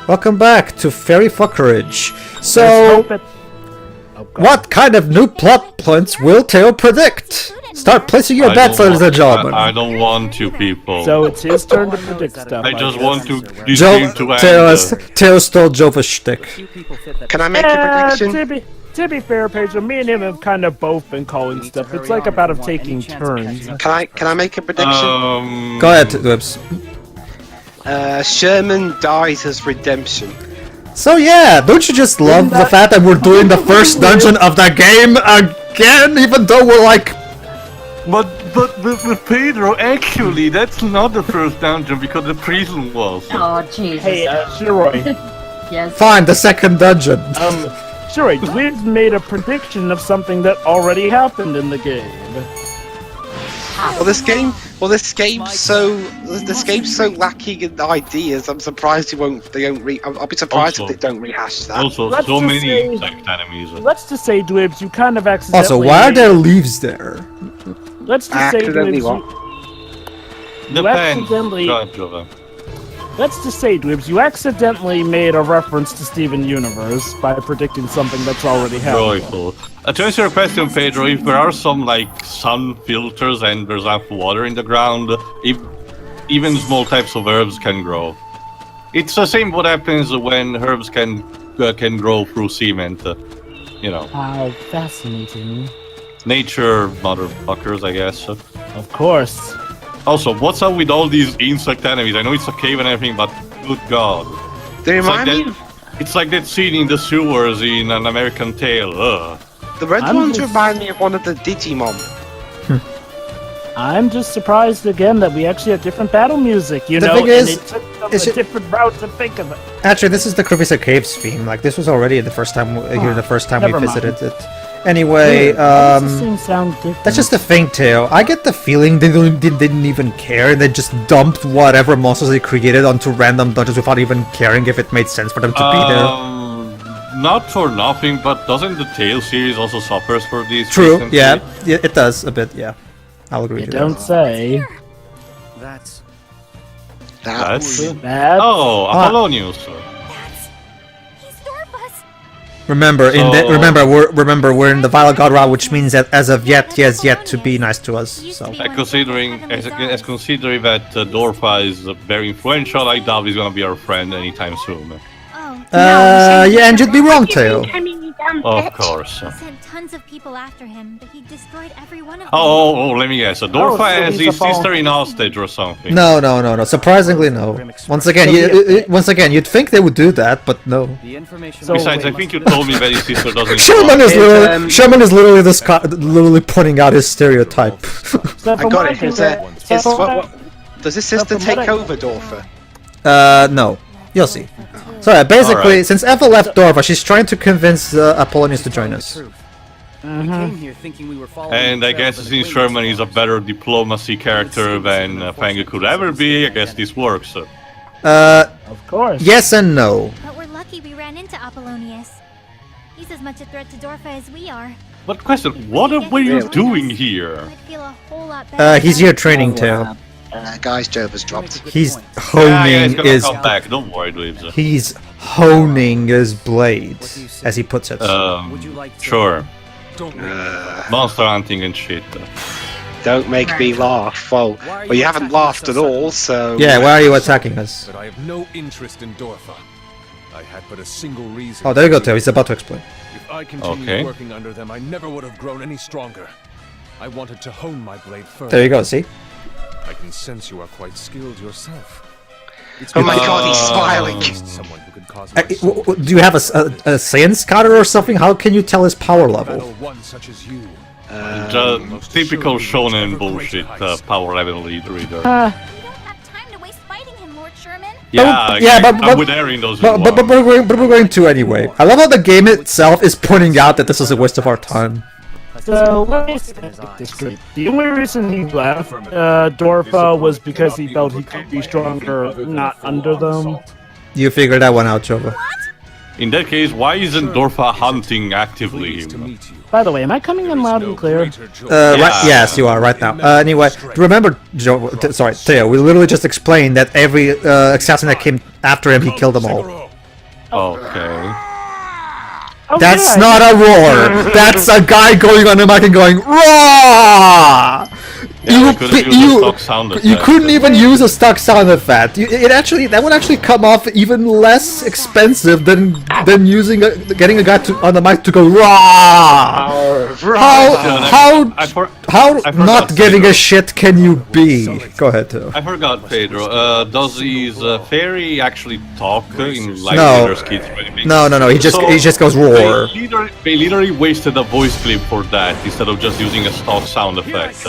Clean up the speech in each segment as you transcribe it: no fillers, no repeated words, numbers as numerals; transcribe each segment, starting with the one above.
Welcome back to Fairy Fuckerage. So, what kind of new plot points will Theo predict? Start placing your bets, ladies and gentlemen. I don't want to, people. So it's his turn to predict stuff. I just want to this game to end. Theo stole Jova's shtick. Can I make a prediction? To be fair, Pedro, me and him have kind of both been calling stuff. It's like about him taking turns. Can I make a prediction? Go ahead, Dibs. Sherman dies as redemption. So yeah, don't you just love the fact that we're doing the first dungeon of the game again, even though we're like... But with Pedro, actually, that's not the first dungeon because the prison was. Oh, Jesus. Hey, Shiroi. Yes. Fine, the second dungeon. Shiroi, we've made a prediction of something that already happened in the game. Well, this game's so lacking in ideas. I'm surprised I'll be surprised if they don't rehash that. Also, so many insect enemies. Let's just say, Dwibs, you kind of accidentally... Also, why are there leaves there? Let's just say, Dwibs, Let's just say, Dwibs, you accidentally made a reference to Steven Universe by predicting something that's already happened. Joyful. To answer your question, Pedro, if there are some like sun filters and there's enough water in the ground, even small types of herbs can grow. It's the same what happens when herbs can grow through cement. You know. How fascinating. Nature, motherfuckers, I guess. Of course. Also, what's up with all these insect enemies? I know it's a cave and everything, but good god. They remind me. It's like that scene in the sewers in An American Tale. Ugh. The red ones remind me of one of the Digimon. I'm just surprised again that we actually have different battle music, you know, thing is, and it took a different route to think of it. Actually, this is the Krivisa Caves theme. Like, this was already the first time we visited it. Anyway, that's just the thing, Theo. I get the feeling they didn't even care. They just dumped whatever monsters they created onto random dungeons without even caring if it made sense for them to be there. Not for nothing, but doesn't the Tale series also suffers for these? True, yeah, it does a bit, yeah. I'll agree with you. Don't say. That's Oh, Apollonius. Remember, we're in the Vile God route, which means that as of yet, he has yet to be nice to us. So, considering that Dorfa is very influential, I doubt he's gonna be our friend anytime soon. yeah, and you'd be wrong, Theo. Of course. He sent tons of people after him, but he destroyed every one of them. Oh, let me guess. Dorfa has his sister in hostage or something. No. Surprisingly, no. Once again, you'd think they would do that, but no. Besides, I think you told me that his sister doesn't. Sherman is literally pointing out his stereotype. I got it. Does his sister take over Dorfa? No. You'll see. So yeah, basically, since Eva left Dorfa, she's trying to convince Apollonius to join us. And I guess since Sherman is a better diplomacy character than Fang could ever be, I guess this works. Of course. Yes and no. But we're lucky we ran into Apollonius. He's as much a threat to Dorfa as we are. But question, what were you doing here? He's here training too. Guys, Jova's dropped. He's honing his. Come back. Don't worry, Dweebs. He's honing his blade, as he puts it. Sure. Monster hunting and shit. Don't make me laugh. Well, you haven't laughed at all, so. Yeah, why are you attacking us? But I have no interest in Dorfa. I had but a single reason. Oh, there you go, Theo. He's about to explain. If I continued working under them, I never would have grown any stronger. I wanted to hone my blade further. There you go. See. I can sense you are quite skilled yourself. Oh my god, he's smiling! Someone who could cause do you have a science counter or something? How can you tell his power level? One such as you. Typical shonen bullshit, power level reader. We don't have time to waste fighting him, Lord Sherman. But with airing those. But we're going to anyway. I love how the game itself is pointing out that this is a waste of our time. So, let me set this straight. The only reason he left Dorfa was because he felt he could be stronger not under them. You figured that one out, Jova. In that case, why isn't Dorfa hunting actively? By the way, am I coming in loud and clear? Right, yes, you are right now. Anyway, remember, Theo, we literally just explained that every assassin that came after him, he killed them all. Okay. That's not a roar. That's a guy going on the mic and going roar. Yeah, You couldn't even use a stock sound effect. That would actually come off even less expensive than using getting a guy on the mic to go raw. How not giving a shit can you be? Go ahead, Theo. I forgot, Pedro. Does his fairy actually talk in like No. No. He just goes roar. They literally wasted a voice clip for that instead of just using a stock sound effect.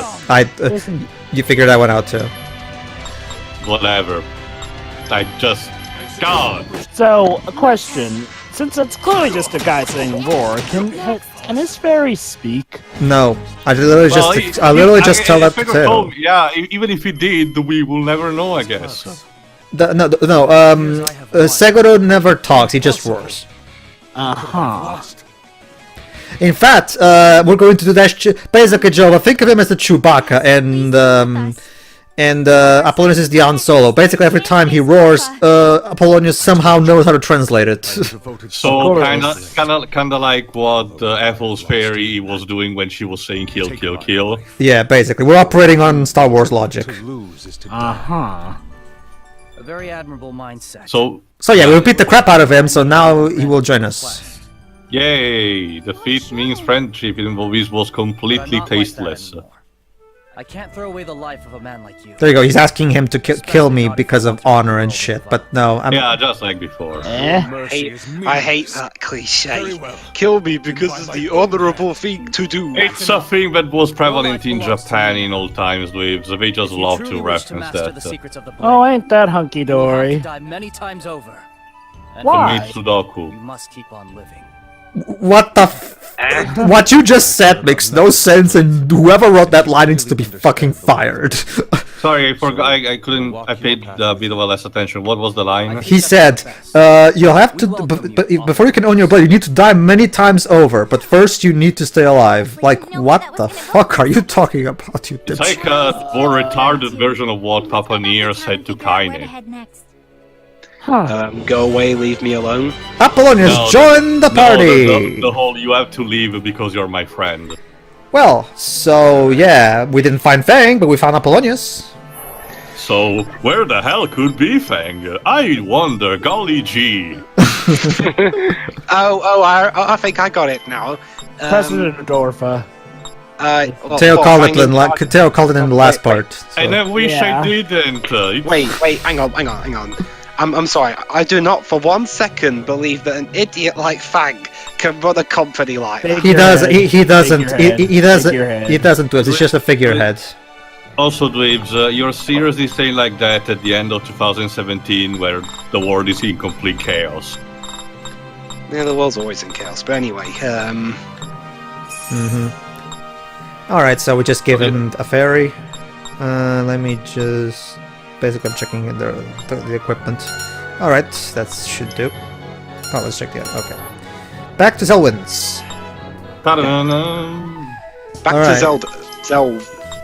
You figured that one out too. Whatever. God. So, a question. Since it's clearly just a guy saying roar, can his fairy speak? No, I literally just tell that to Theo. Yeah, even if he did, we will never know, I guess. Seguro never talks, he just roars. In fact, we're going to do that basically, Joe. Think of him as the Chewbacca, and Apollonius is the Han Solo. Basically, every time he roars, Apollonius somehow knows how to translate it. So kind of like what Ethel's fairy was doing when she was saying kill, kill, kill. Yeah, basically, we're operating on Star Wars logic. A very admirable mindset. So yeah, we beat the crap out of him. So now he will join us. Yay! Defeat means friendship. Even though this was completely tasteless. I can't throw away the life of a man like you. There you go. He's asking him to kill me because of honor and shit. But no, yeah, just like before. I hate that cliche. Kill me because it's the honorable thing to do. It's a thing that was prevalent in Japan in old times, Waves. They just love to reference that. Oh, ain't that hunky dory? Many times over. Why? Sudoku. You must keep on living. What the what you just said makes no sense, and whoever wrote that line needs to be fucking fired. Sorry, I forgot. I couldn't. I paid a bit of less attention. What was the line? He said, "You'll have to, before you can own your blood, you need to die many times over. But first, you need to stay alive." Like, what the fuck are you talking about, you It's bitch? like a more retarded version of what Papa Nier said to Kaine. Go away, leave me alone. Apollonius, join the party! The whole you have to leave because you're my friend. Well, so yeah, we didn't find Fang, but we found Apollonius. So, where the hell could be Fang? I wonder, golly gee. I think I got it now. President Dorfa. Theo called it in the last part. So. And I wish I didn't. Wait, hang on. I'm sorry. I do not for 1 second believe that an idiot like Fang can run a company like that. He doesn't. He doesn't. He doesn't do it. It's just a figurehead. Also, Dweebs, you're seriously saying like that at the end of 2017, where the world is in complete chaos. Yeah, the world's always in chaos. But anyway, All right, so we just give him a fairy. Let me just. Basically, I'm checking the equipment. Alright, that should do. Oh, let's check the other. Okay. Back to Zelwyn's. Back to Zelda.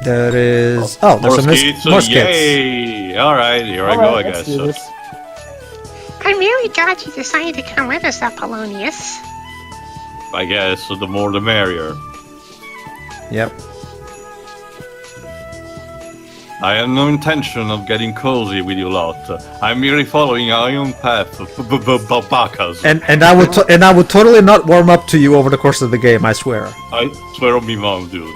There is... Oh, there's some more skits. Yay! Alright, here I go, I guess. I'm really glad you decided to come with us, Apollonius. I guess, so the more the merrier. Yep. I have no intention of getting cozy with you lot. I'm merely following our own path of babakas. And I would totally not warm up to you over the course of the game, I swear. I swear on me mom, dude.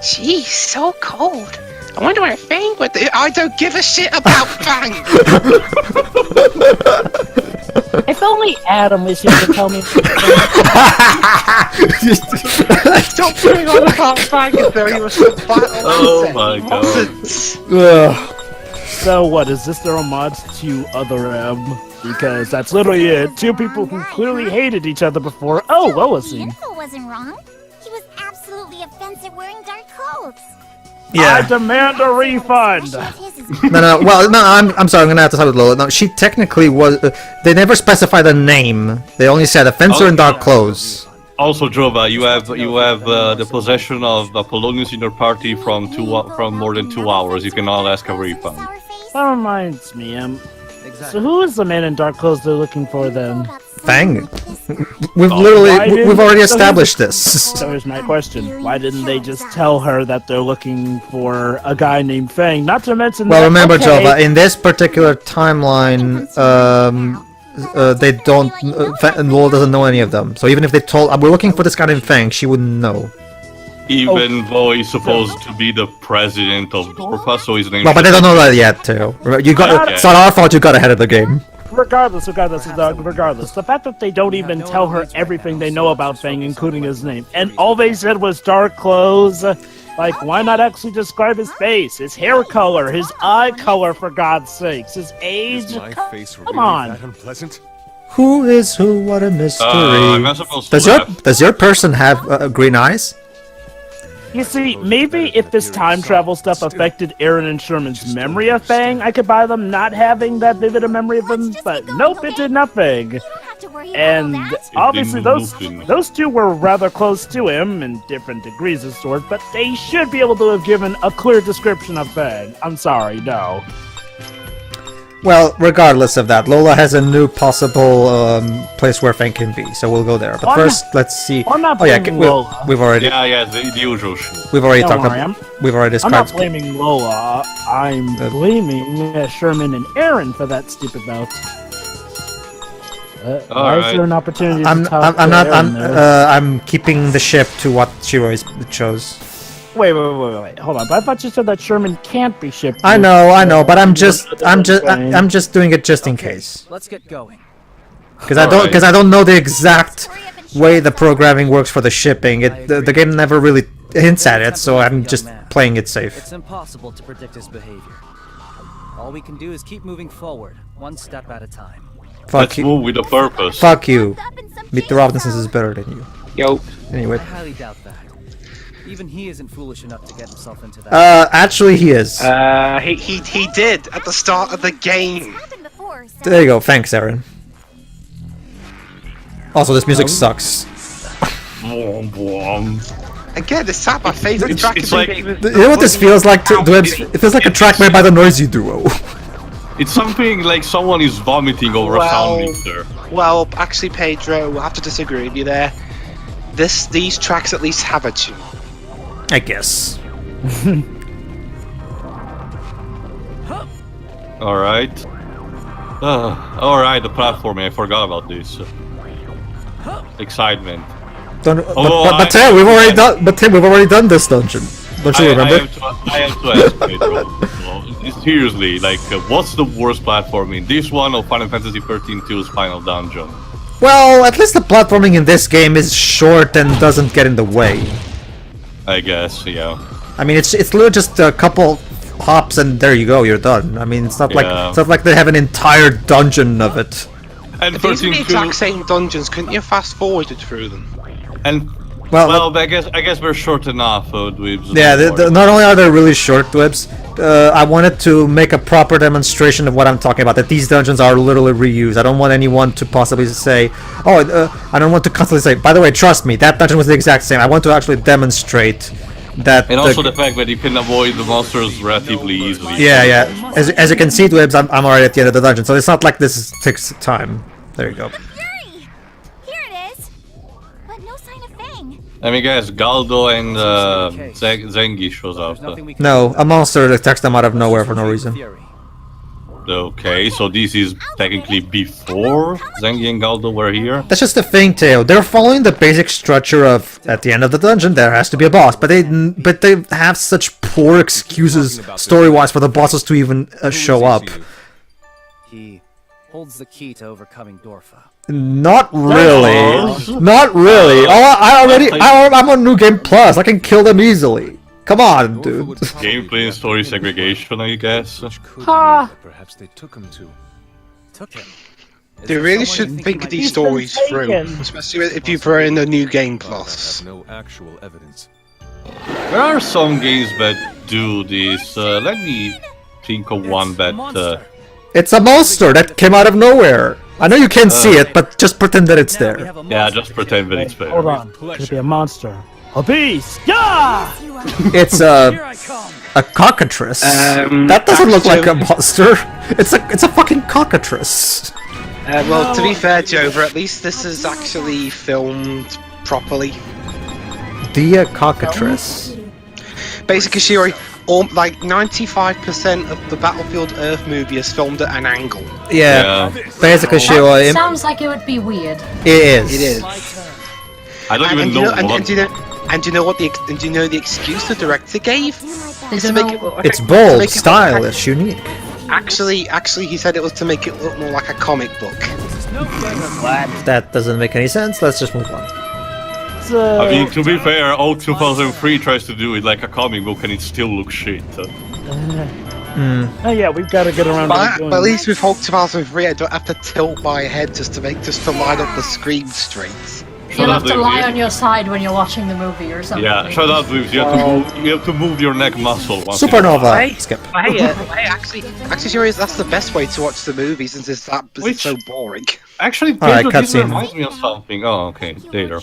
Jeez, so cold. I wonder where Fang would do. I don't give a shit about Fang! If only Adam was here to tell me. Stop putting on about Fang as though he was some battle. Oh my god. So what, is this their homage to Other M? Because that's literally it. Two people who clearly hated each other before. Oh, well, let's see. Info wasn't wrong. He was absolutely offensive wearing dark clothes. Yeah. I demand a refund! No, well, no, I'm sorry, I'm gonna have to start with Lola. No, she technically was... they never specified a name. They only said a fencer in dark clothes. Also, Jova, you have the possession of Apollonius in your party from more than 2 hours. You can all ask a refund. That reminds me, So who is the man in dark clothes they're looking for then? Fang. We've already established this. So here's my question: why didn't they just tell her that they're looking for a guy named Fang? Not to mention. Well, that, remember, okay, Jova, in this particular timeline, they don't. Lola doesn't know any of them. So even if they told, we're looking for this guy named Fang, she wouldn't know. Even though he's supposed to be the president of Dorfa, so his name. Well, but they don't know that yet, too. You got. It's not our fault. You got ahead of the game. Regardless, the fact that they don't even tell her everything they know about Fang, including his name, and all they said was dark clothes, like, why not actually describe his face, his hair color, his eye color, for God's sakes, his age? Come on. Who is who? What a mystery. I'm not supposed to Does your person have green eyes? You see, maybe if this time travel stuff affected Aaron and Sherman's memory of Fang, I could buy them not having that vivid a memory of him, but nope, it did nothing. And obviously those two were rather close to him, in different degrees of sort, but they should be able to have given a clear description of Fang. I'm sorry, no. Well, regardless of that, Lola has a new possible place where Fang can be, so we'll go there. But first, let's see. I'm not blaming Lola. We've already. Yeah, the usual shit. We've already talked about. We've already described. I'm not blaming Lola. I'm blaming Sherman and Aaron for that stupid bout. Why is there an opportunity to talk to Aaron there? I'm keeping the ship to what she always chose. Wait, hold on. But I thought you said that Sherman can't be shipped. I know, but I'm just doing it just in case. Let's get going. Because I don't know the exact way the programming works for the shipping. The game never really hints at it, so I'm just playing it safe. It's impossible to predict his behavior. All we can do is keep moving forward, one step at a time. Let's move with a purpose. Fuck you. Mr. Robinson is better than you. Yo. Anyway. I highly doubt that. Even he isn't foolish enough to get himself into that. Actually he is. He did at the start of the game. There you go. Thanks, Aaron. Also, this music sucks. Again, it's not my favorite track. It's like, you know what this feels like? It feels like a track made by the Noisy Duo. It's something like someone is vomiting over a sound mixer. Well, actually, Pedro, I have to disagree with you there. These tracks at least have a tune. I guess. Alright. Alright, the platforming, I forgot about this. Excitement. But Tim, we've already done this dungeon. Don't you remember? I have to ask Pedro. Seriously, like, what's the worst platforming? This one or Final Fantasy XIII 2's final dungeon? Well, at least the platforming in this game is short and doesn't get in the way. I guess, yeah. I mean, it's literally just a couple hops and there you go, you're done. I mean, it's not like they have an entire dungeon of it. And if these are the exact same dungeons, couldn't you fast forwarded through them? And well, I guess we're short enough, Dweebs. Yeah, not only are they really short, Dweebs, I wanted to make a proper demonstration of what I'm talking about, that these dungeons are literally reused. I don't want anyone to possibly say, I don't want to constantly say, by the way, trust me, that dungeon was the exact same. I want to actually demonstrate that. And also the fact that you can avoid the monsters relatively easily. Yeah. As you can see, Dweebs, I'm already at the end of the dungeon, so it's not like this takes time. There you go. I mean, guys, Galdo and Zenke shows up. No, a monster attacks them out of nowhere for no reason. Okay, so this is technically before Zenke and Galdo were here? That's just a thing, Teo. They're following the basic structure of, at the end of the dungeon, there has to be a boss. But they have such poor excuses, story-wise, for the bosses to even show up. He holds the key to overcoming Dorfa. Not really. Not really. I'm on New Game Plus. I can kill them easily. Come on, dude. Gameplay and story segregation, I guess. Perhaps they took him to. They really should think these stories through, especially if you throw in the New Game Plus. No actual evidence. There are some games that do this. Let me think of one that. It's a monster that came out of nowhere. I know you can't see it, but just pretend that it's there. Yeah, just pretend that it's there. Hold on. Could it be a monster? A beast! Yeah! It's a cockatrice. That doesn't look like a monster. It's a fucking cockatrice. Well, to be fair, Jova, at least this is actually filmed properly. The cockatrice. Basically, Shiri, like 95% of the Battlefield Earth movie is filmed at an angle. Yeah. Basically, Shiri. Sounds like it would be weird. It is. It is. I don't even know what. And do you know what the excuse the director gave? It's bold, stylish, unique. Actually, he said it was to make it look more like a comic book. That doesn't make any sense. Let's just move on. I mean, to be fair, all 2003 tries to do it like a comic book and it still looks shit. Oh yeah, we've got to get around. But at least with Hulk 2003, I don't have to tilt my head just to line up the screen straight. You'll have to lie on your side when you're watching the movie or something. Yeah, shut up, Luke. You have to move your neck muscle. Supernova. Skip. Actually, Shiri, that's the best way to watch the movie since it's so boring. Actually, Pedro, this reminds me of something. Oh, okay, later.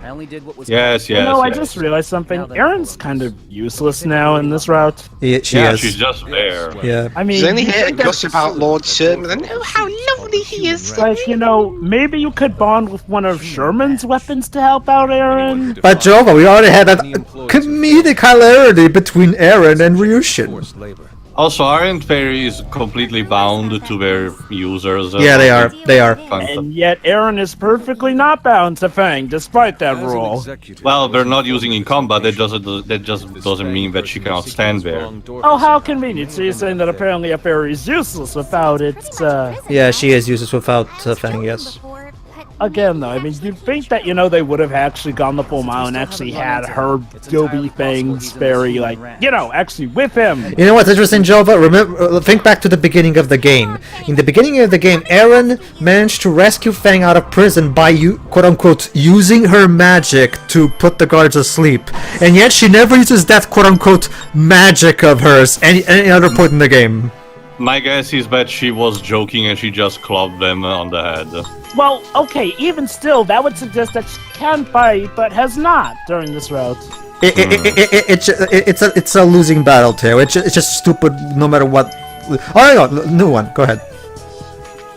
I only did what was Yes. I just realized something. Erin's kind of useless now in this route. She is. She's just there. Yeah. I mean, she's only here to gush about Lord Sherman and oh, how lovely he is. Like, maybe you could bond with one of Sherman's weapons to help out Erin. But Jova, we already had that comedic hilarity between Erin and Ryushin. Also, aren't fairies completely bound to their users? Yeah, they are. They are. And yet, Erin is perfectly not bound to Fang, despite that rule. Well, they're not using in combat. That just doesn't mean that she cannot stand there. Oh, how convenient! So you're saying that apparently a fairy is useless without its. Yeah, she is useless without Fang. Yes. Again, though, I mean, you'd think that, they would have actually gone the full mile and actually had her Gobi Fang's fairy, actually with him. You know what's interesting, Jova? Think back to the beginning of the game. In the beginning of the game, Erin managed to rescue Fang out of prison by, quote-unquote, using her magic to put the guards asleep. And yet she never uses that, quote-unquote, magic of hers any other point in the game. My guess is that she was joking and she just clubbed them on the head. Well, okay, even still, that would suggest that she can fight, but has not during this route. It's a losing battle, Teo. It's just stupid no matter what. Oh, hang on, new one. Go ahead.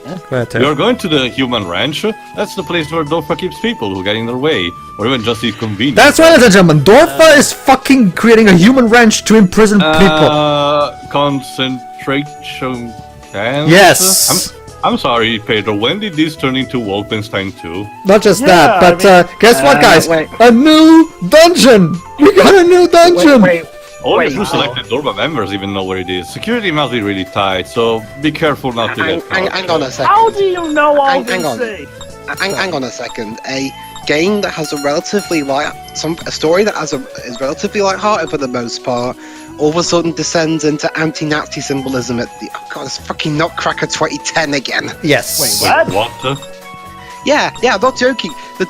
Go ahead, Teo. You're going to the human ranch? That's the place where Dorfa keeps people who get in their way, or even just inconvenience. That's right, ladies and gentlemen. Dorfa is fucking creating a human ranch to imprison people. Concentration camps? Yes. I'm sorry, Pedro. When did this turn into Wolfenstein 2? Not just that, but guess what, guys? A new dungeon. We got a new dungeon. Only two selected Dorfa members even know where it is. Security must be really tight, so be careful not to get caught. Hang on a second. How do you know all these things? Hang on a second. A game that has a relatively a story that is relatively light-hearted for the most part, all of a sudden descends into anti-Nazi symbolism at the it's fucking Nutcracker 2010 again. Yes. Wait, what? Yeah, I'm not joking. The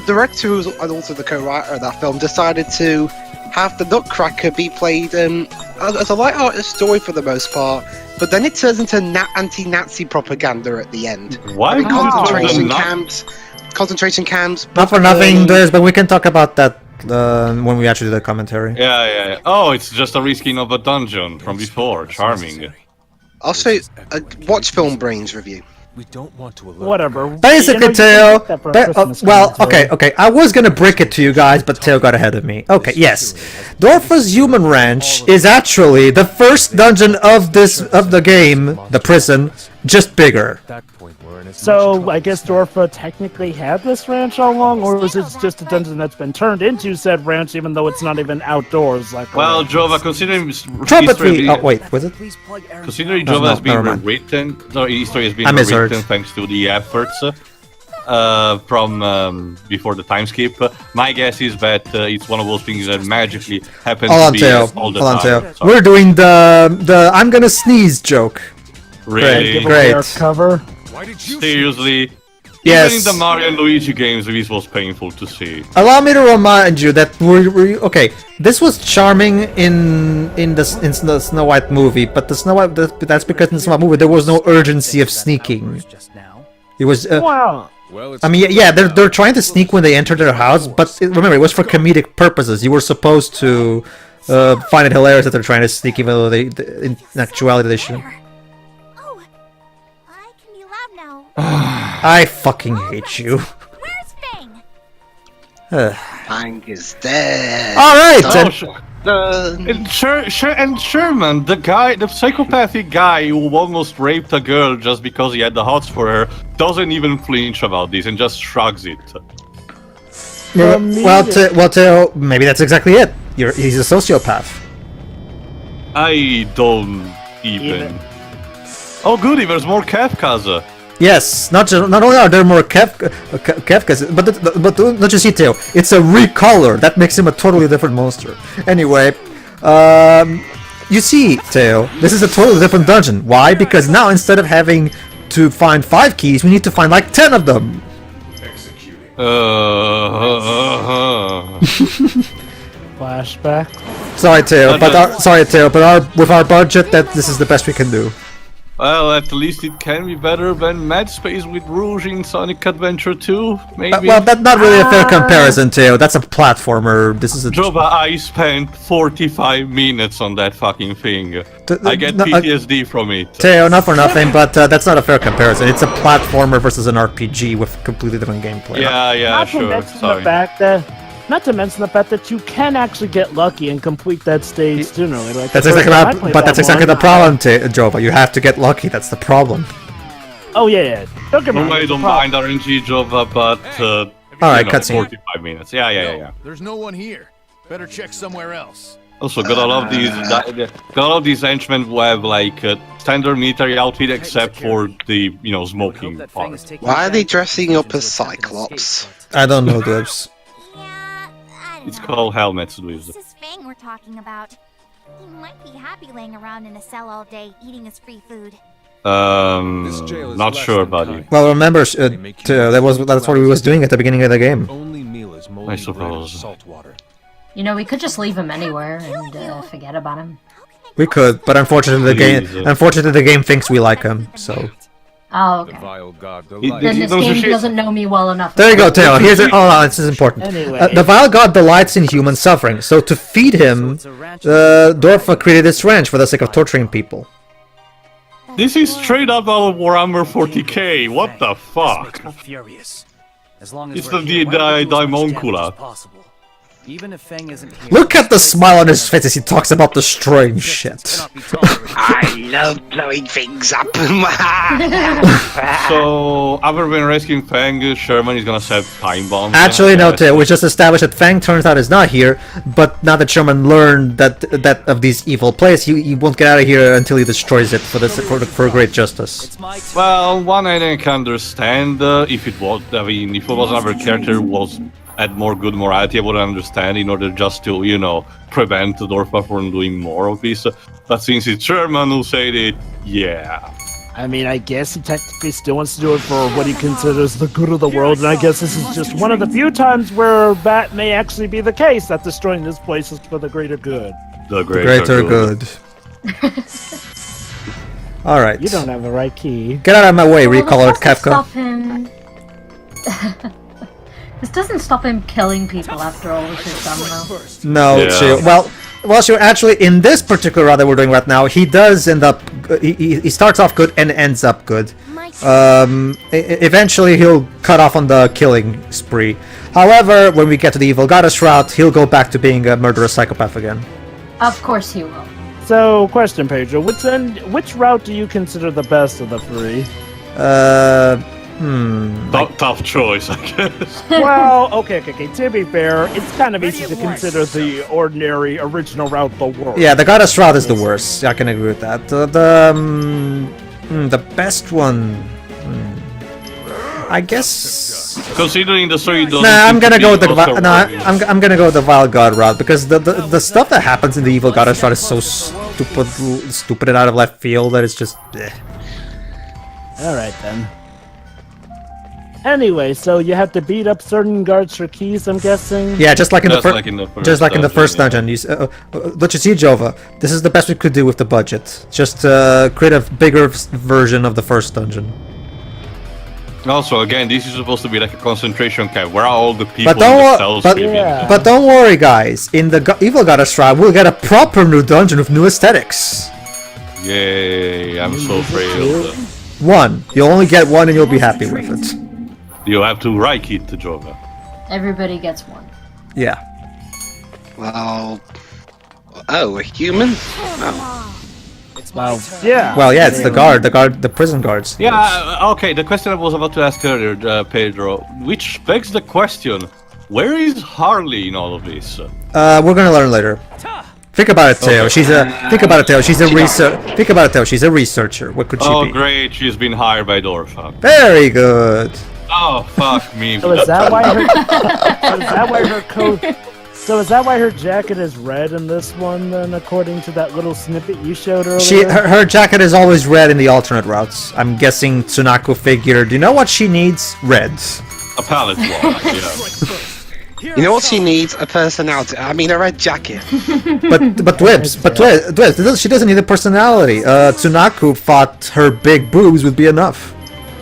director who's also the co-writer of that film decided to have the Nutcracker be played as a light-hearted story for the most part, but then it turns into anti-Nazi propaganda at the end. Why? Concentration camps. Not for nothing, but we can talk about that when we actually do the commentary. Yeah. Oh, it's just a reskin of a dungeon from before. Charming. I'll show you a watch Film Brains review. We don't want to alert. Whatever. Basically, Teo. Okay. I was gonna break it to you guys, but Teo got ahead of me. Okay, yes. Dorfa's Human Ranch is actually the first dungeon of the game, the prison, just bigger. So, I guess Dorfa technically had this ranch all along, or was it just a dungeon that's been turned into said ranch, even though it's not even outdoors? Well, Jova, considering Trumpetry. Oh wait, was it? Considering Jova has been rewritten, history has been rewritten thanks to the efforts from before the time skip. My guess is that it's one of those things that magically happens to be all the time. We're doing the I'm gonna sneeze joke. Really? Great. Cover. Seriously? Yes. Even in the Mario and Luigi games, this was painful to see. Allow me to remind you that okay. This was charming in the Snow White movie, but that's because in the Snow White movie there was no urgency of sneaking. It was Wow. Well, it's I mean, yeah, they're trying to sneak when they enter their house, but remember, it was for comedic purposes. You were supposed to find it hilarious that they're trying to sneak, even though in actuality they shouldn't. Oh, I can be loud now. I fucking hate you. Where's Fang? Fang is dead. All right. And Sherman, the psychopathic guy who almost raped a girl just because he had the hots for her, doesn't even flinch about this and just shrugs it. Well, maybe that's exactly it. He's a sociopath. I don't even. Oh, goody! There's more Kafkas. Yes, not only are there more Kafkas, but don't you see, Theo? It's a recolor. That makes him a totally different monster. Anyway, you see, Theo, this is a totally different dungeon. Why? Because now instead of having to find 5 keys, we need to find like 10 of them. Flashback. Sorry, Theo, but with our budget, this is the best we can do. Well, at least it can be better than Mad Space with Rouge in Sonic Adventure 2, maybe? Well, that's not really a fair comparison, Theo. That's a platformer. This is a... Jova, I spent 45 minutes on that fucking thing. I get PTSD from it. Theo, not for nothing, but that's not a fair comparison. It's a platformer versus an RPG with completely different gameplay. Yeah, sure. Sorry. Not to mention the fact that you can actually get lucky and complete that stage sooner. Like that's exactly the problem, Jova. You have to get lucky. That's the problem. Oh yeah. Don't get me wrong. I don't mind RNG, Jova, but all right, cutscene. 45 minutes. Yeah. There's no one here. Better check somewhere else. Also, got all of these henchmen who have like standard military outfit except for the smoking part. Why are they dressing up as Cyclops? I don't know, Dibs. It's called helmets, This is Fang we're talking about. He might be happy laying around in a cell all day, eating his free food. Not sure, buddy. Well, remember, that's what he was doing at the beginning of the game. I suppose. We could just leave him anywhere and forget about him. We could, but unfortunately the game thinks we like him, so... Oh, okay. Then this game doesn't know me well enough. There you go, Taylor. This is important. Anyway. The vile god delights in human suffering, so to feed him, Dorfa created this ranch for the sake of torturing people. This is straight up out of Warhammer 40k. What the fuck? It's the Daimoncula. Even if Fang isn't here, look at the smile on his face as he talks about destroying shit. I love blowing things up. So, other than rescuing Fang, Sherman is gonna set time bombs. Actually, no, we just established that Fang turns out is not here, but now that Sherman learned that of these evil plays, he won't get out of here until he destroys it for great justice. Well, one I can understand if it was another character add more good morality, I would understand, in order just to, prevent Dorfa from doing more of this. But since it's Sherman who said it, yeah. I mean, I guess he technically still wants to do it for what he considers the good of the world, and I guess this is just one of the few times where that may actually be the case, that destroying this place is for the greater good. The greater good. Alright. You don't have the right key. Get out of my way, recolored Kafka. Stop him. This doesn't stop him killing people after all this is done, though. No, actually, in this particular route that we're doing right now, he does end up... He starts off good and ends up good. Eventually, he'll cut off on the killing spree. However, when we get to the Evil Goddess route, he'll go back to being a murderous psychopath again. Of course he will. So, question, Pedro. Which route do you consider the best of the 3? Tough choice, I guess. Well, okay. To be fair, it's kind of easy to consider the ordinary original route the worst. Yeah, the Goddess route is the worst. I can agree with that. The best one, I guess. Considering the story, I'm gonna go with the I'm gonna go with the Vile God route because the stuff that happens in the Evil Goddess route is so stupid and out of left field that it's just. All right then. Anyway, so you have to beat up certain guards for keys, I'm guessing? Yeah, just like in the first dungeon. But you see, Jova, this is the best we could do with the budget. Just create a bigger version of the first dungeon. Also, again, this is supposed to be like a concentration camp. Where are all the people But don't, in the wor- cells but, living? but don't worry, guys. In the Evil Goddess Tribe, we'll get a proper new dungeon with new aesthetics. Yay, I'm so afraid of that. One. You'll only get one and you'll be happy with it. You have to write it, Jova. Everybody gets one. Yeah. Well... Oh, a human? Oh. Well, yeah. Well, yeah, it's the prison guards. Yeah, okay, the question I was about to ask earlier, Pedro, which begs the question, where is Harley in all of this? We're gonna learn later. Think about it, Theo. She's a researcher. What could she be? Oh, great, she's been hired by Dorfa. Very good. Oh, fuck me. So is that why her jacket is red in this one, then, according to that little snippet you showed earlier? Her jacket is always red in the alternate routes. I'm guessing Tsunako figured, you know what she needs? Reds. A pallet wall, yeah. You know what she needs? A personality. I mean, a red jacket. But Dwibs, she doesn't need a personality. Tsunako thought her big boobs would be enough.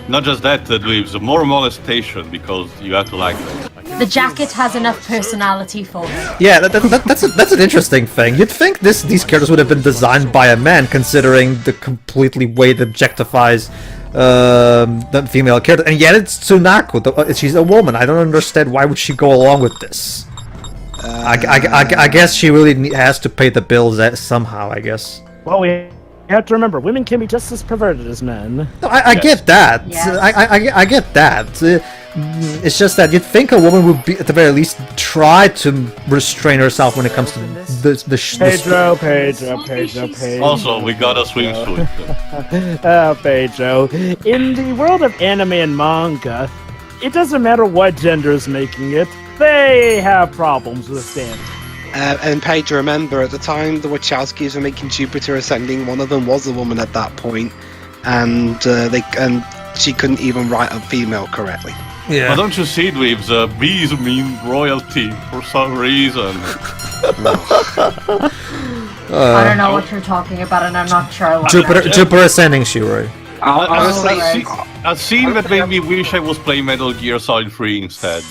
Not just that, Dweebs, more molestation, because you have to like them. The jacket has enough personality for me. Yeah, that's an interesting thing. You'd think these characters would have been designed by a man, considering the completely way it objectifies the female character, and yet it's Tsunako. She's a woman. I don't understand why would she go along with this. I guess she really has to pay the bills somehow. I guess. Well, we have to remember, women can be just as perverted as men. No, I get that. Yes. I get that. It's just that you'd think a woman would be, at the very least, try to restrain herself when it comes to the Pedro. Also, we got a swimsuit. Pedro. In the world of anime and manga, it doesn't matter what gender is making it, they have problems with standards. And Pedro, remember, at the time the Wachowskis were making Jupiter Ascending, one of them was a woman at that point, and she couldn't even write a female correctly. Yeah. Well, don't you see, Dweebs? Bees mean royalty for some reason. I don't know what you're talking about, and I'm not sure. Jupiter Ascending, Shiroi. Honestly, a scene that made me wish I was playing Metal Gear Solid 3 instead.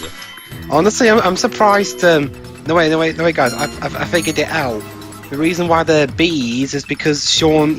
Honestly, I'm surprised. No way, guys! I figured it out. The reason why they're bees is because Sean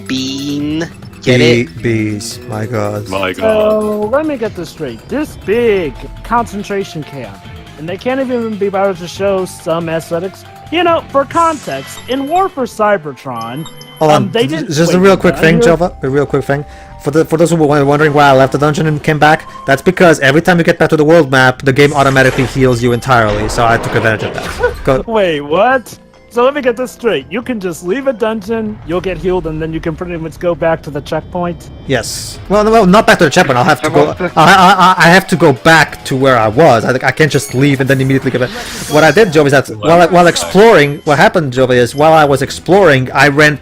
Bean. Get it? Bees. My God. So let me get this straight. This big concentration camp, and they can't even be bothered to show some aesthetics. You know, for context, in War for Cybertron, hold on. they didn't. Just a real quick thing, Jova. A real quick thing. For those who were wondering why I left the dungeon and came back, that's because every time you get back to the world map, the game automatically heals you entirely. So I took advantage of that. Go. Wait, what? So let me get this straight. You can just leave a dungeon, you'll get healed, and then you can pretty much go back to the checkpoint? Yes. Well, not back to the checkpoint. I'll have to go. I have to go back to where I was. I can't just leave and then immediately get back. What I did, Jovi, is that while exploring, what happened, Jovi, is while I was exploring, I ran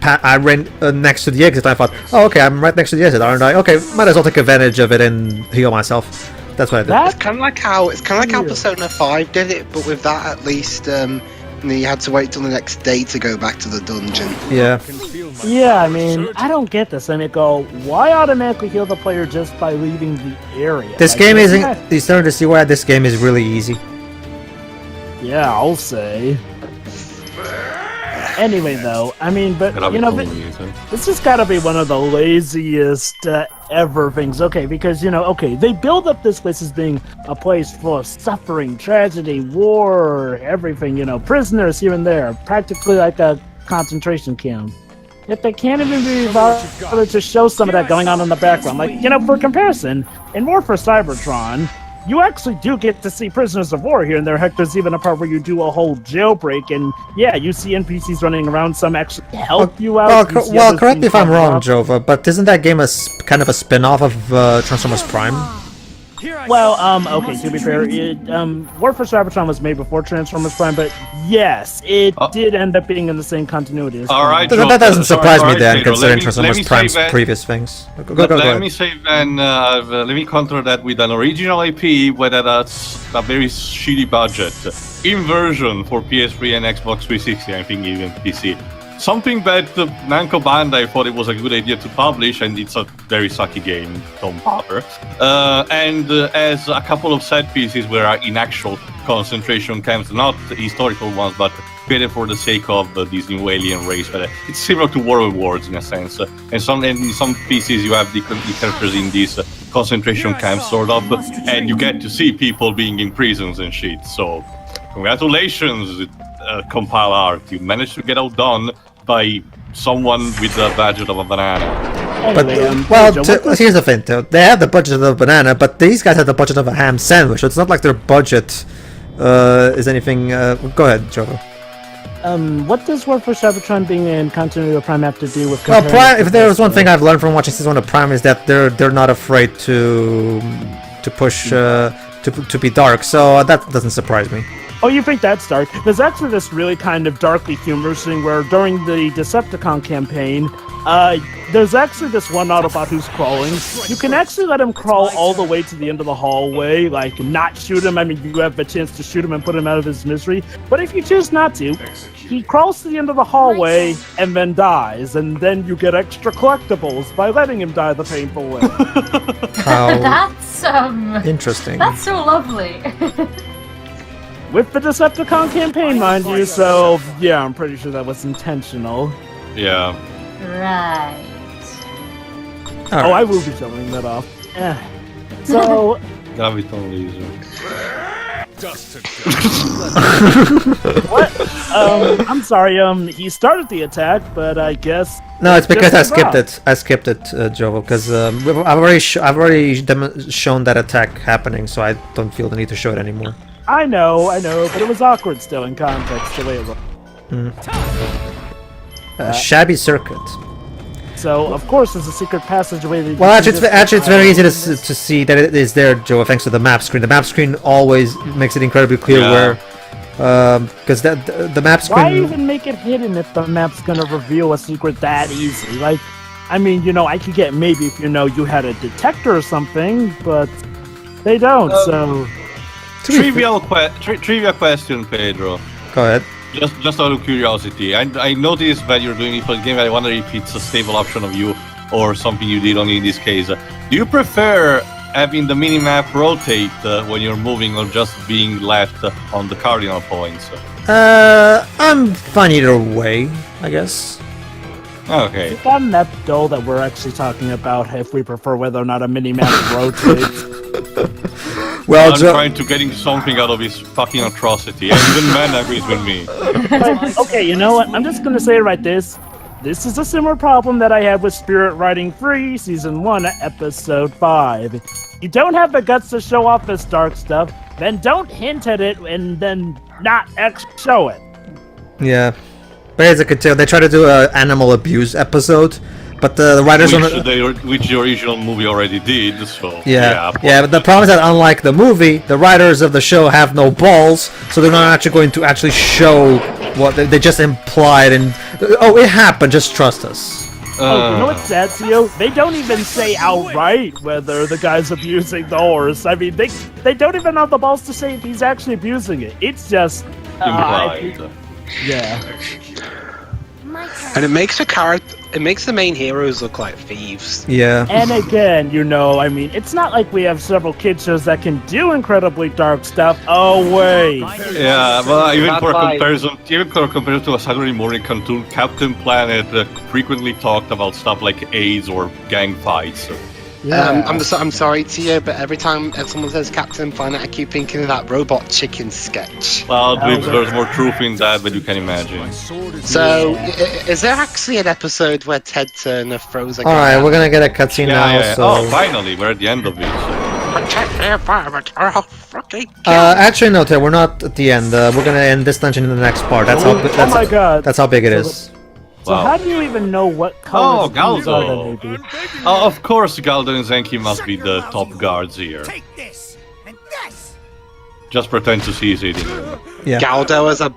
next to the exit. I thought, oh, okay, I'm right next to the exit, aren't I? Okay, might as well take advantage of it and heal myself. That's what I did. It's kind of like how Persona 5 did it, but with that at least. You had to wait till the next day to go back to the dungeon. Yeah. Yeah, I mean, I don't get this. And why automatically heal the player just by leaving the area? This game isn't. You're starting to see why this game is really easy. Yeah, I'll say. Anyway, though, I mean, but, you know, this has got to be one of the laziest ever things. Okay, because, you know, they build up this place as being a place full of suffering, tragedy, war, everything, you know, prisoners here and there, practically like a concentration camp. Yet they can't even be bothered to show some of that going on in the background. Like, you know, for comparison, in War for Cybertron, you actually do get to see prisoners of war here and there. Heck, there's even a part where you do a whole jailbreak, and yeah, you see NPCs running around. Some actually help you out. Well, correct me if I'm wrong, Jova, but isn't that game kind of a spin-off of Transformers Prime? Well, okay, to be fair, War for Cybertron was made before Transformers Prime, but yes, it did end up being in the same continuity as Alright, that doesn't surprise me then, Pedro, considering Transformers Prime's previous things. Go let me say then, let me counter that with an original IP, whether that's a very shitty budget. Inversion for PS3 and Xbox 360, I think even PC. something that Namco Bandai thought it was a good idea to publish, and it's a very sucky game, don't bother. And as a couple of set pieces where are in actual concentration camps, not historical ones, but created for the sake of this new alien race. But it's similar to War of Worlds in a sense. And in some pieces you have the characters in these concentration camps, sort of, and you get to see people being in prisons and shit. So, congratulations, Compile Art. You managed to get outdone by someone with the budget of a banana. But here's the thing, though. They have the budget of a banana, but these guys have the budget of a ham sandwich. So it's not like their budget is anything. Go ahead, Jovo. What does War for Cybertron being in continuity of Prime have to do with? Well, Prime, if there was one thing I've learned from watching season 1 of Prime, is that they're not afraid to push to be dark. So that doesn't surprise me. Oh, you think that's dark? There's actually this really kind of darkly humorous thing where during the Decepticon campaign, there's actually this one Autobot who's crawling. You can actually let him crawl all the way to the end of the hallway, like not shoot him. I mean, you have a chance to shoot him and put him out of his misery. But if you choose not to, he crawls to the end of the hallway and then dies, and then you get extra collectibles by letting him die the painful way. That's interesting. That's so lovely. With the Decepticon campaign, mind you, so yeah, I'm pretty sure that was intentional. Yeah. Right. Oh, I will be showing that off. So... Graviton laser. What? I'm sorry, he started the attack, but I guess... No, it's because I skipped it. I skipped it, Jovo, because I've already shown that attack happening, so I don't feel the need to show it anymore. I know, but it was awkward still in context, the way it was. Shabby circuit. So, of course, there's a secret passageway. Well, actually, it's very easy to see that it is there, Joe, thanks to the map screen. The map screen always makes it incredibly clear where... because the map screen... Why even make it hidden if the map's gonna reveal a secret that easy? Like, I mean, you know, I could get maybe if, you know, you had a detector or something, but they don't, so... Trivia question, Pedro. Go ahead. Just out of curiosity, I noticed that you're doing it for the game. I wonder if it's a stable option of you or something you did only in this case. Do you prefer having the minimap rotate when you're moving, or just being left on the cardinal points? I'm fine either way, I guess. Okay. It's gotten that dull that we're actually talking about if we prefer whether or not a minimap rotates. Well, I'm trying to getting something out of this fucking atrocity, and even man agrees with me. Okay, you know what? I'm just gonna say it right this. This is a similar problem that I had with Spirit Riding 3, Season 1, Episode 5. You don't have the guts to show off this dark stuff, then don't hint at it and then not show it. Yeah. But as I could tell, they try to do an animal abuse episode, but the writers which the original movie already did, so... Yeah, but the problem is that unlike the movie, the writers of the show have no balls, so they're not actually going to actually show what they just implied and... Oh, it happened, just trust us. You know what's sad, Theo? They don't even say outright whether the guy's abusing the horse. I mean, they don't even have the balls to say if he's actually abusing it. It's just... implied. Yeah. And it makes the main heroes look like thieves. Yeah. And again, you know, I mean, it's not like we have several kid shows that can do incredibly dark stuff. Oh wait. Yeah, well, even for a comparison to a Saturday morning cartoon, Captain Planet frequently talked about stuff like AIDS or gang fights. Yeah. I'm sorry to you, but every time someone says Captain Planet, I keep thinking of that Robot Chicken sketch. Well, there's more truth in that than you can imagine. So, is there actually an episode where Ted Turner throws a guy? Alright, we're gonna get a cutscene now, so... Oh, finally, we're at the end of it. Actually, no, Ted, we're not at the end. We're gonna end this dungeon in the next part. That's my god. That's how big it is. So how do you even know what colors Galdo! Of course, Galdo and Zenke must be the top guards here. Take this and this. Just pretend to see it. Yeah. Galdo as a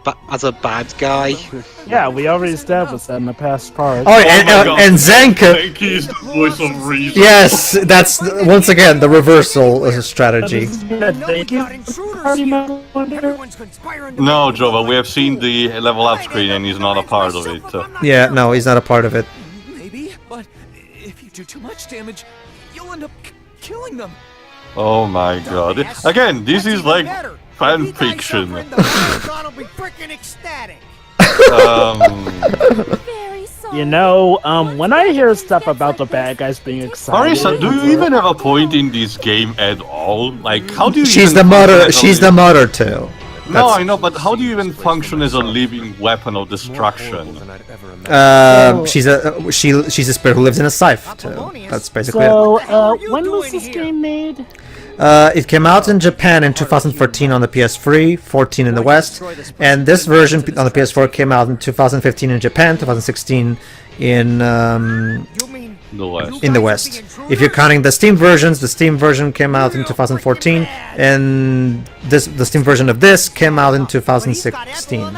bad guy. Yeah, we already established that in the past part. Oh, and Zenke. Zenke is the voice of reason. Yes, that's once again the reversal strategy. No, Jova, we have seen the level up screen and he's not a part of it. Yeah, no, he's not a part of it. Maybe, but if you do too much damage, you'll end up killing them. Oh my god. Again, this is like fan fiction. You know, when I hear stuff about the bad guys being excited... Marisa, do you even have a point in this game at all? Like, how do you She's even the mother. function as a She's the mother too. No, I know, but how do you even function as a living weapon of destruction? She's a spirit who lives in a scythe too. That's basically it. So, when was this game made? It came out in Japan in 2014 on the PS3, 14 in the West, and this version on the PS4 came out in 2015 in Japan, 2016 in the West. If you're counting the Steam versions, the Steam version came out in 2014, and the Steam version of this came out in 2016.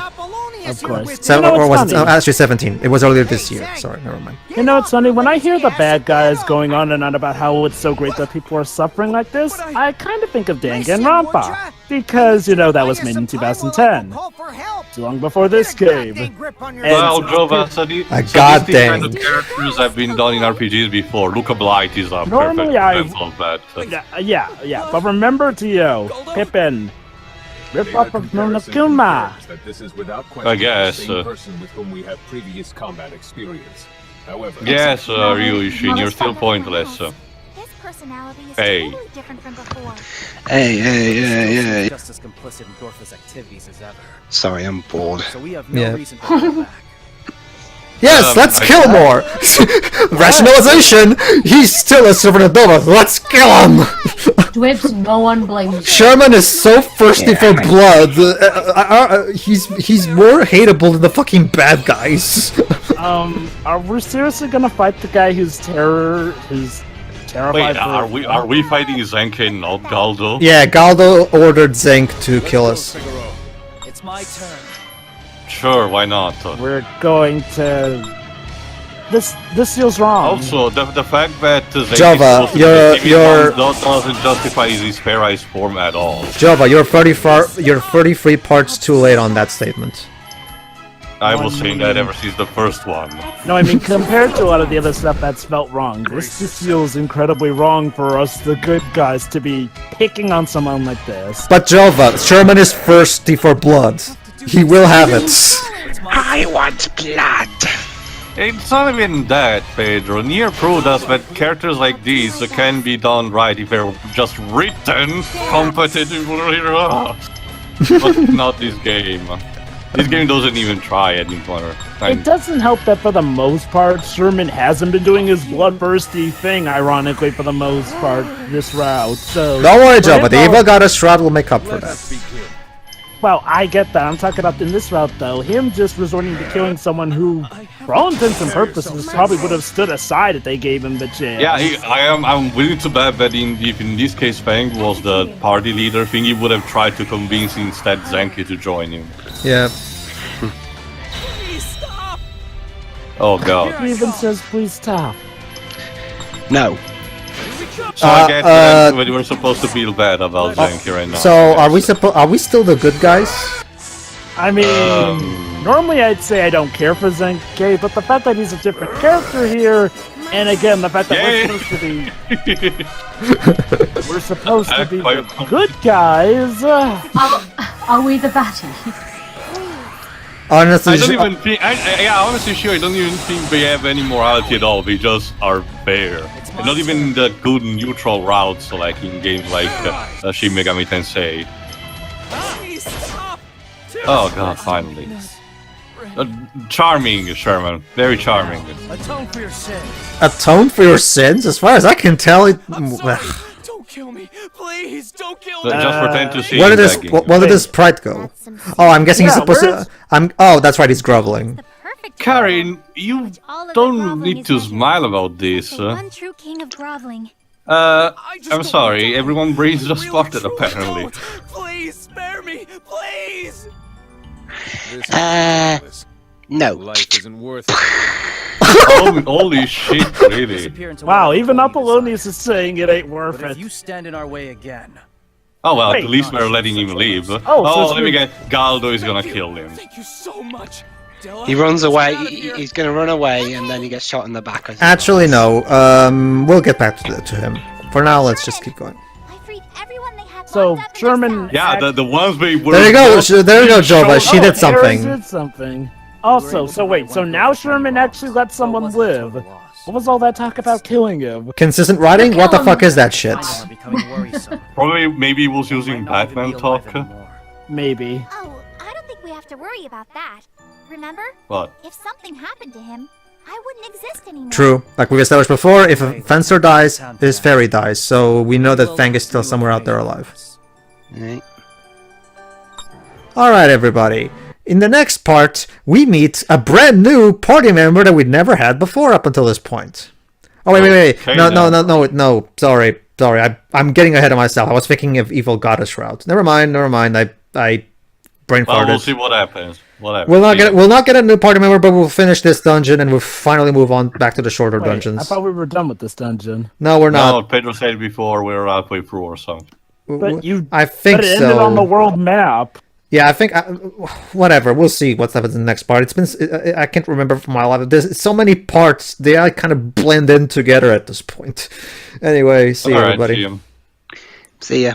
Of course. So, or was it? Oh, actually 17. It was earlier this year. Sorry, never mind. You know, it's funny, when I hear the bad guys going on and on about how it's so great that people are suffering like this, I kind of think of Danganronpa. Because, you know, that was made in 2010. Too long before this game. Well, Jova, so these kind of characters have been done in RPGs before. Luca Blight is a perfect example of that. Yeah, but remember, Tio, Pippin, rip off of Monokuma. I guess. Yes, Ryushin, you're still pointless. Hey. Hey. Just as complicit in Dorfa's activities as ever. Sorry, I'm bored. So we have no reason to go back. Yes, let's kill more! Rationalization! He's still a servant of Dorfa, let's kill him! Dwibs, no one blames Sherman is so thirsty for blood. He's more hateable than the fucking bad guys. Are we seriously gonna fight the guy who's terrified? Wait, are we fighting Zenke and not Galdo? Yeah, Galdo ordered Zenke to kill us. It's my turn. Sure, why not? We're going to... This feels wrong. Also, the fact that Jova, you're doesn't justify his Fairienstein form at all. Jova, you're 33 parts too late on that statement. I was saying that ever since the first one. No, I mean, compared to a lot of the other stuff that's felt wrong, this just feels incredibly wrong for us, the good guys, to be picking on someone like this. But Jova, Sherman is thirsty for blood. He will have it. I want blood. It's not even that, Pedro. Nier proved us that characters like these can be done right if they're just written competitively. But not this game. This game doesn't even try anymore. It doesn't help that for the most part, Sherman hasn't been doing his bloodthirsty thing, ironically, for the most part, this route. So don't worry, Jova, the Evil Goddess Shroud will make up for that. Well, I get that. I'm talking about in this route, though. Him just resorting to killing someone who, for all intents and purposes, probably would have stood aside if they gave him the chance. Yeah, I'm willing to bet that if in this case Fang was the party leader, he would have tried to convince instead Zenke to join him. Yeah. Please stop. Oh god. He even says, please stop. No. So I guess that we're supposed to feel bad about Zenke right now. So are we still the good guys? I mean, normally I'd say I don't care for Zenke, but the fact that he's a different character here, and again, the fact that we're supposed to be the good guys. Are we the baddie? Honestly, I don't even think. Honestly, sure. I don't even think they have any morality at all. They just are fair, and not even the good neutral routes, like in games like Shin Megami Tensei. Oh god, finally. Charming, Sherman. Very charming. Atone for your sins. Atone for your sins? As far as I can tell, it. Don't kill me, please. Don't kill me. Just pretend to see. Where did his pride go? Oh, I'm guessing he's supposed to. Oh, that's right. He's groveling. Karin, you don't need to smile about this. One true king of groveling. I'm sorry. Everyone brains just spotted apparently. Please spare me, please. This No. life isn't worth it. Holy shit, really? Disappear into Wow, whatever even hole you Apollonius decide. is saying it ain't worth But if it. you stand in our way again, Oh well, Wait. at least we're letting him leave. so Oh, it's let me me. get Galdo is gonna kill him. Thank you so much. Della, He runs away. get out of here. He's going to run away, and then he gets shot in the back. Actually, no. We'll get back to him. For now, let's just keep going. I freed everyone they had So, locked up in Sherman- their cells. Yeah, the ones we were. There you go. There you go, Jova. She did Aaron something. did something. Also, so wait, so now Sherman actually let someone live. What was all that talk about killing him? Consistent writing? What the fuck is that shit? I know I'm becoming worrisome. Probably, maybe he was using Might not even Batman be alive talk. anymore. Maybe. Oh, I don't think we have to worry about that. Remember? What? If something happened to him, I wouldn't exist anymore. True. Like we've established before, if a fencer dies, his fairy dies. So we know that Fang is still somewhere out there alive. Right. Alright, everybody. In the next part, we meet a brand new party member that we'd never had before up until this point. Oh, wait. Okay, No. Sorry. I'm getting ahead of myself. I was thinking of Evil Goddess route. Never mind. I brain Well, we'll farted. see what happens. We'll not get a new party member, but we'll finish this dungeon and we'll finally move on back to the shorter Wait, I dungeons. thought we were done with this dungeon. No, we're No, not. Pedro said before we were halfway through or something. But you I think but it ended so. on the world map. Yeah, I think whatever. We'll see what happens in the next part. It's been I can't remember from my life. There's so many parts. They all kind of blend in together at this point. Anyway, see you, All right, everybody. see you. See ya.